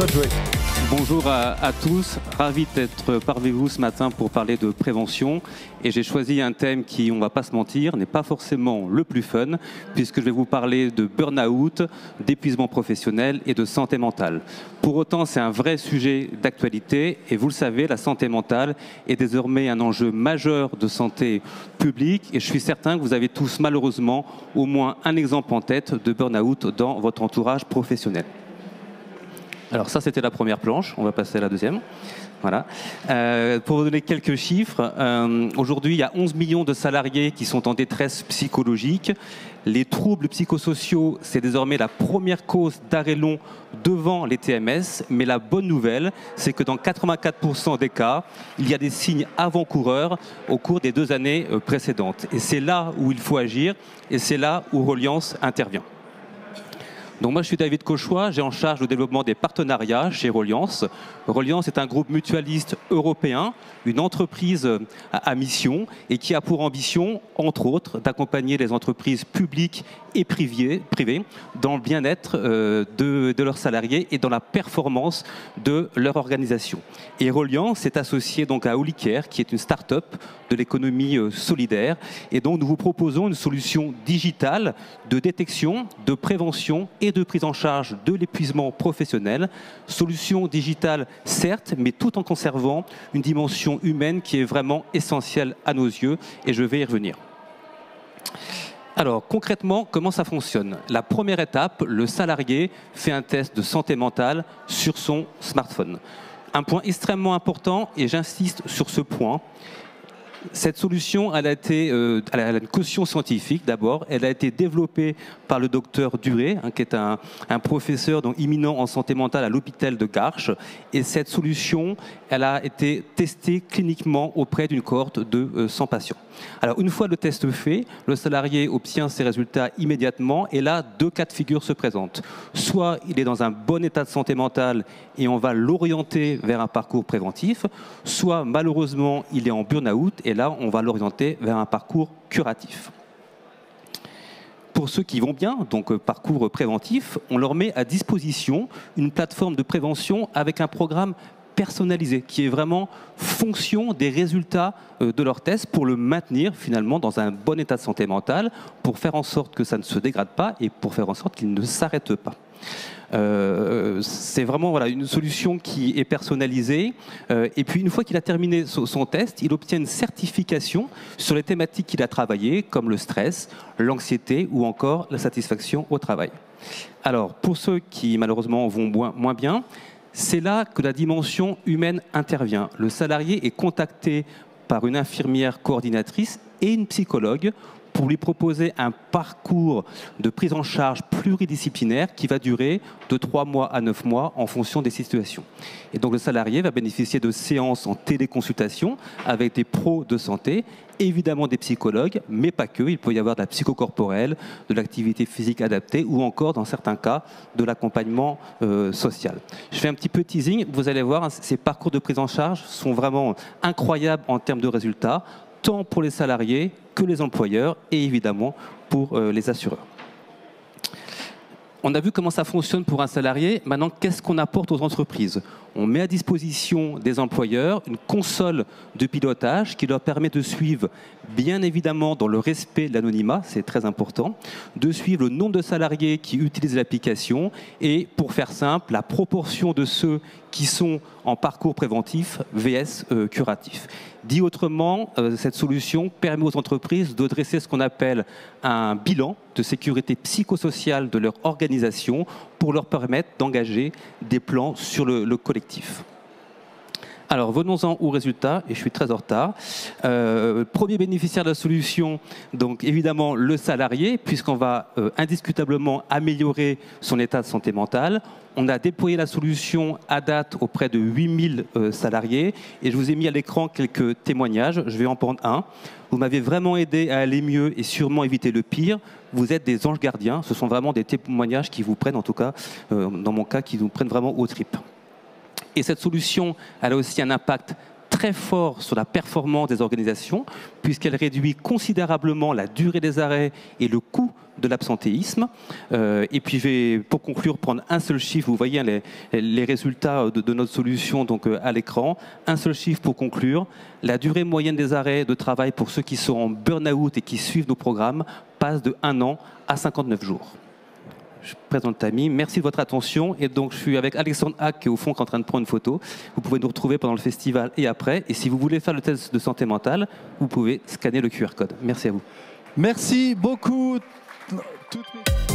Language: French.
toi de jouer. Bonjour à tous, ravi d'être parmi vous ce matin pour parler de prévention. Et j'ai choisi un thème qui, on ne va pas se mentir, n'est pas forcément le plus fun, puisque je vais vous parler de burn-out, d'épuisement professionnel et de santé mentale. Pour autant, c'est un vrai sujet d'actualité et vous le savez, la santé mentale est désormais un enjeu majeur de santé publique et je suis certain que vous avez tous malheureusement au moins un exemple en tête de burn-out dans votre entourage professionnel. Alors ça, c'était la première planche. On va passer à la deuxième. Voilà. Pour vous donner quelques chiffres, aujourd'hui, il y a 11 millions de salariés qui sont en détresse psychologique. Les troubles psychosociaux, c'est désormais la première cause d'arrêt long devant les TMS. Mais la bonne nouvelle, c'est que dans 84% des cas, il y a des signes avant-coureurs au cours des 2 années précédentes. Et c'est là où il faut agir et c'est là où Reliance intervient. Donc moi, je suis David Cauchois, j'ai en charge le développement des partenariats chez Reliance. Reliance est un groupe mutualiste européen, une entreprise à mission et qui a pour ambition, entre autres, d'accompagner les entreprises publiques et privées dans le bien-être de leurs salariés et dans la performance de leur organisation. Et Reliance est associé donc à Olicare, qui est une start-up de l'économie solidaire. Et donc nous vous proposons une solution digitale de détection, de prévention et de prise en charge de l'épuisement professionnel. Solution digitale, certes, mais tout en conservant une dimension humaine qui est vraiment essentielle à nos yeux, et je vais y revenir. Alors, concrètement, comment ça fonctionne? La première étape, le salarié fait un test de santé mentale sur son smartphone. Un point extrêmement important, et j'insiste sur ce point, cette solution, elle a une caution scientifique d'abord. Elle a été développée par le docteur Duré, qui est un professeur donc, imminent en santé mentale à l'hôpital de Garches. Et cette solution, elle a été testée cliniquement auprès d'une cohorte de 100 patients. Alors, une fois le test fait, le salarié obtient ses résultats immédiatement. Et là, 2 cas de figure se présentent. Soit il est dans un bon état de santé mentale et on va l'orienter vers un parcours préventif. Soit, malheureusement, il est en burn-out. Et là, on va l'orienter vers un parcours curatif. Pour ceux qui vont bien, donc parcours préventif, on leur met à disposition une plateforme de prévention avec un programme personnalisé qui est vraiment fonction des résultats de leur test pour le maintenir finalement dans un bon état de santé mentale, pour faire en sorte que ça ne se dégrade pas et pour faire en sorte qu'il ne s'arrête pas. C'est vraiment voilà, une solution qui est personnalisée. Et puis une fois qu'il a terminé son test, il obtient une certification sur les thématiques qu'il a travaillées, comme le stress, l'anxiété ou encore la satisfaction au travail. Alors pour ceux qui malheureusement vont moins bien, c'est là que la dimension humaine intervient. Le salarié est contacté par une infirmière coordinatrice et une psychologue pour lui proposer un parcours de prise en charge pluridisciplinaire qui va durer de 3 mois à 9 mois en fonction des situations. Et donc le salarié va bénéficier de séances en téléconsultation avec des pros de santé, évidemment des psychologues, mais pas que. Il peut y avoir de la psychocorporelle, de l'activité physique adaptée ou encore, dans certains cas, de l'accompagnement social. Je fais un petit peu de teasing. Vous allez voir, ces parcours de prise en charge sont vraiment incroyables en termes de résultats, tant pour les salariés que les employeurs et évidemment pour les assureurs. On a vu comment ça fonctionne pour un salarié. Maintenant, qu'est-ce qu'on apporte aux entreprises? On met à disposition des employeurs une console de pilotage qui leur permet de suivre, bien évidemment dans le respect de l'anonymat, c'est très important, de suivre le nombre de salariés qui utilisent l'application et, pour faire simple, la proportion de ceux qui sont en parcours préventif vs curatif. Dit autrement, cette solution permet aux entreprises de dresser ce qu'on appelle un bilan de sécurité psychosociale de leur organisation pour leur permettre d'engager des plans sur le collectif. Alors, venons-en aux résultats, et je suis très en retard. Premier bénéficiaire de la solution, donc évidemment le salarié, puisqu'on va indiscutablement améliorer son état de santé mentale. On a déployé la solution à date auprès de 8000 salariés, et je vous ai mis à l'écran quelques témoignages. Je vais en prendre un. Vous m'avez vraiment aidé à aller mieux et sûrement éviter le pire. Vous êtes des anges gardiens. Ce sont vraiment des témoignages qui vous prennent, en tout cas, dans mon cas, qui vous prennent vraiment aux tripes. Et cette solution, elle a aussi un impact très fort sur la performance des organisations, puisqu'elle réduit considérablement la durée des arrêts et le coût de l'absentéisme. Et puis je vais, pour conclure, prendre un seul chiffre. Vous voyez les résultats de notre solution donc, à l'écran. Un seul chiffre pour conclure. La durée moyenne des arrêts de travail pour ceux qui sont en burn-out et qui suivent nos programmes passe de 1 an à 59 jours. Je présente Tammy. Merci de votre attention. Et donc, je suis avec Alexandre Hack, qui est au fond, qui est en train de prendre une photo. Vous pouvez nous retrouver pendant le festival et après. Et si vous voulez faire le test de santé mentale, vous pouvez scanner le QR code. Merci à vous. Merci beaucoup. Toutes mes...